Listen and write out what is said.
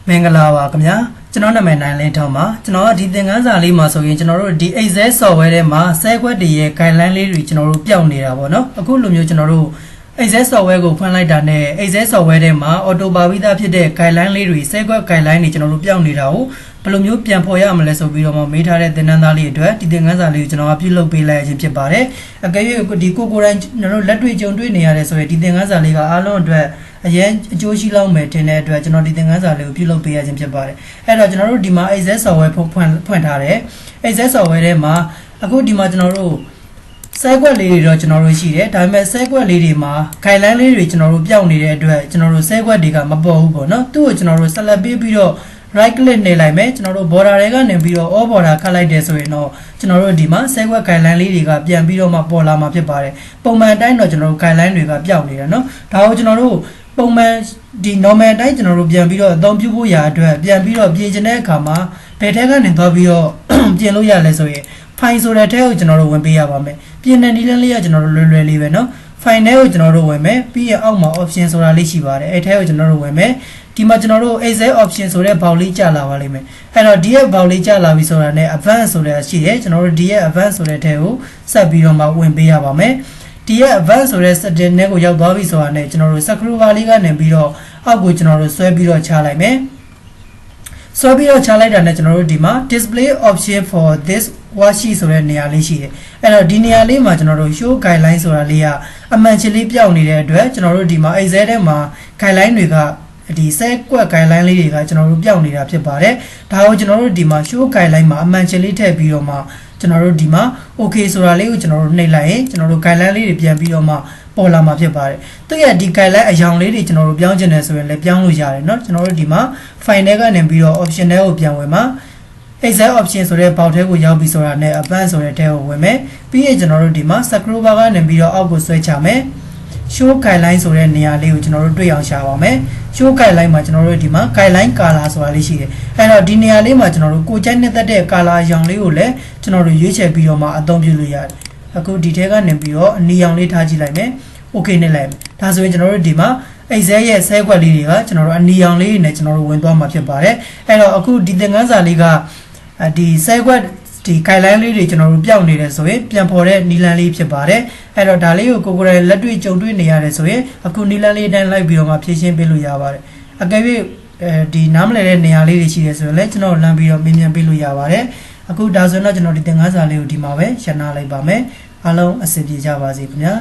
မင်္ဂလာပါခင်ဗျာကျွန်တော်နာမည်နိုင်လင်းထောင်းပါကျွန်တော်ဒီသင်ခန်းစာလေးမှာဆိုရင်ကျွန်တော်တို့ဒီ Excel software ထဲမှာဆဲခွက်တွေရဲ့ guideline လေးတွေကျွန်တော်တို့ပျောက်နေတာပေါ့နော်အခုလိုမျိုးကျွန်တော်တို့ Excel software ကိုဖွင့်လိုက်တာနဲ့ Excel software ထဲမှာ auto ပါပြီးသားဖြစ်တဲ့ guideline လေးတွေဆဲခွက် guideline တွေကျွန်တော်တို့ပျောက်နေတာကိုဘယ်လိုမျိုးပြန်ဖော်ရမလဲဆိုပြီးတော့မေးထားတဲ့သင်တန်းသားလေးအတွက်ဒီသင်ခန်းစာလေးကိုကျွန်တော်ပြုလုပ်ပေးလိုက်ခြင်းဖြစ်ပါတယ်အကယ်၍ဒီကိုယ်တိုင်ကျွန်တော်တို့လက်တွေ့ကြုံတွေ့နေရတယ်ဆိုရင်ဒီသင်ခန်းစာလေးကအားလုံးအတွက်အရင်အကျိုးရှိလောက်မယ်တင်တဲ့အတွက်ကျွန်တော်ဒီသင်ခန်းစာလေးကိုပြုလုပ်ပေးရခြင်းဖြစ်ပါတယ်အဲ့တော့ကျွန်တော်တို့ဒီမှာ Excel software ဖွင့်ထားတယ် Excel software ထဲမှာအခုဒီမှာကျွန်တော်တို့ဆဲကွက်လေးတွေတော့ကျွန်တော်တို့ရှိတယ်ဒါပေမဲ့ဆဲကွက်လေးတွေမှာ guideline လေးတွေကျွန်တော်တို့ပျောက်နေတဲ့အတွက်ကျွန်တော်တို့ဆဲကွက်တွေကမပေါ်ဘူးပေါ့နော်သူ့ကိုကျွန်တော်တို့ select ပေးပြီးတော့ right click နေလိုက်မယ်ကျွန်တော်တို့ border တွေကနေပြီးတော့ all border ခတ်လိုက်တယ်ဆိုရင်တော့ကျွန်တော်တို့ဒီမှာ sequence guideline လေးတွေကပြန်ပြီးတော့မှပေါ်လာမှာဖြစ်ပါတယ်ပုံမှန်အတိုင်းတော့ကျွန်တော်တို့ guideline တွေကပျောက်နေတာเนาะဒါကိုကျွန်တော်တို့ပုံမှန်ဒီ normal အတိုင်းကျွန်တော်တို့ပြန်ပြီးတော့အသုံးပြုဖို့ရာအတွက်ပြန်ပြီးတော့ပြင်ချင်တဲ့အခါမှာဘယ်ထက်ကနေသွားပြီးတော့ပြင်လို့ရလဲဆိုရင် file ဆိုတဲ့ထဲကိုကျွန်တော်တို့ဝင်ပေးရပါမယ်ပြင်တဲ့နည်းလမ်းလေးကကျွန်တော်တို့လွယ်လွယ်လေးပဲเนาะ file ထဲကိုကျွန်တော်တို့ဝင်မယ်ပြီးရင်အောက်မှာ option ဆိုတာလေးရှိပါတယ်အဲ့ထဲကိုကျွန်တော်တို့ဝင်မယ်ဒီမှာကျွန်တော်တို့ Excel option ဆိုတဲ့ဘောက်လေးကြာလာပါလိမ့်မယ်အဲ့တော့ဒီရဲ့ဘောက်လေးကြာလာပြီဆိုတာနဲ့ advanced ဆိုတဲ့ရှိတယ်ကျွန်တော်တို့ဒီရဲ့ advanced ဆိုတဲ့ထဲကိုဆက်ပြီးတော့မှဝင်ပေးရပါမယ်ဒီရဲ့ advanced ဆိုတဲ့ setting နဲ့ကိုရောက်သွားပြီဆိုတာနဲ့ကျွန်တော်တို့ scroll bar လေးကနေပြီးတော့အောက်ကိုကျွန်တော်တို့ဆွဲပြီးတော့ချလိုက်မယ်ဆွဲပြီးတော့ချလိုက်တာနဲ့ကျွန်တော်တို့ဒီမှာ display option for this worksheet ဆိုတဲ့နေရာလေးရှိတယ်အဲ့တော့ဒီနေရာလေးမှာကျွန်တော်တို့ show guideline ဆိုတာလေးကအမှန်ချင်းလေးပြောင်းနေတဲ့အတွက်ကျွန်တော်တို့ဒီမှာ Excel ထဲမှာ guideline တွေကဒီ set ကွက် guideline လေးတွေကကျွန်တော်တို့ပြောင်းနေတာဖြစ်ပါတယ်ဒါကိုကျွန်တော်တို့ဒီမှာ show guideline မှာအမှန်ချင်းလေးထည့်ပြီးတော့မှကျွန်တော်တို့ဒီမှာ okay ဆိုတာလေးကိုကျွန်တော်တို့နှိပ်လိုက်ရင်ကျွန်တော်တို့ guideline လေးတွေပြန်ပြီးတော့မှပေါ်လာမှာဖြစ်ပါတယ်သူရဲ့ဒီ guideline အယောင်လေးတွေကျွန်တော်တို့ပြောင်းချင်တယ်ဆိုရင်လည်းပြောင်းလို့ရတယ်เนาะကျွန်တော်တို့ဒီမှာ file ထဲကနေပြီးတော့ option တွေကိုပြန်ဝင်မှာ Excel option ဆိုတဲ့ဘောက်ထဲကိုရောက်ပြီဆိုတာနဲ့ advanced ဆိုတဲ့ထဲကိုဝင်မယ်ပြီးရင်ကျွန်တော်တို့ဒီမှာ scroll bar ကနေပြီးတော့အောက်ကိုဆွဲချမယ်show guideline ဆိုတဲ့နေရာလေးကိုကျွန်တော်တို့တွေ့အောင်ရှာပါမယ် show guideline မှာကျွန်တော်တို့ဒီမှာ guideline color ဆိုတာလေးရှိတယ်အဲ့တော့ဒီနေရာလေးမှာကျွန်တော်တို့ကိုကြိုက်နှစ်သက်တဲ့ color အရောင်လေးကိုလည်းကျွန်တော်တို့ရွေးချယ်ပြီးတော့မှအသုံးပြုလို့ရတယ်အခုဒီထဲကနေပြီးတော့အနီရောင်လေးထားကြည့်လိုက်မယ် okay နဲ့လိုက်မယ်ဒါဆိုရင်ကျွန်တော်တို့ဒီမှာ Excel ရဲ့ဆဲခွက်လေးတွေကကျွန်တော်တို့အနီရောင်လေးနဲ့ကျွန်တော်တို့ဝင်သွားမှာဖြစ်ပါတယ်အဲ့တော့အခုဒီသင်ခန်းစာလေးကဒီဆဲခွက်ဒီ guideline လေးတွေကျွန်တော်တို့ပြောင်းနေတယ်ဆိုရင်ပြန်ပေါ်တဲ့နီလန်းလေးဖြစ်ပါတယ်အဲ့တော့ဒါလေးကိုကိုယ်လက်တွေ့ကြုံတွေ့နေရတယ်ဆိုရင်အခုနီလန်းလေးအတိုင်းလိုက်ပြီးတော့မှဖြည့်ရှင်းပေးလို့ရပါတယ်အကယ်၍ဒီနားမလည်တဲ့နေရာလေးတွေရှိတယ်ဆိုရင်လည်းကျွန်တော်လမ်းပြီးတော့မြင်မြန်ပေးလို့ရပါတယ်အခုဒါဆိုရင်တော့ကျွန်တော်ဒီသင်ခန်းစာလေးကိုဒီမှာပဲရှင်းနာလိုက်ပါမယ်အားလုံးအဆင်ပြေကြပါစေခင်ဗျာ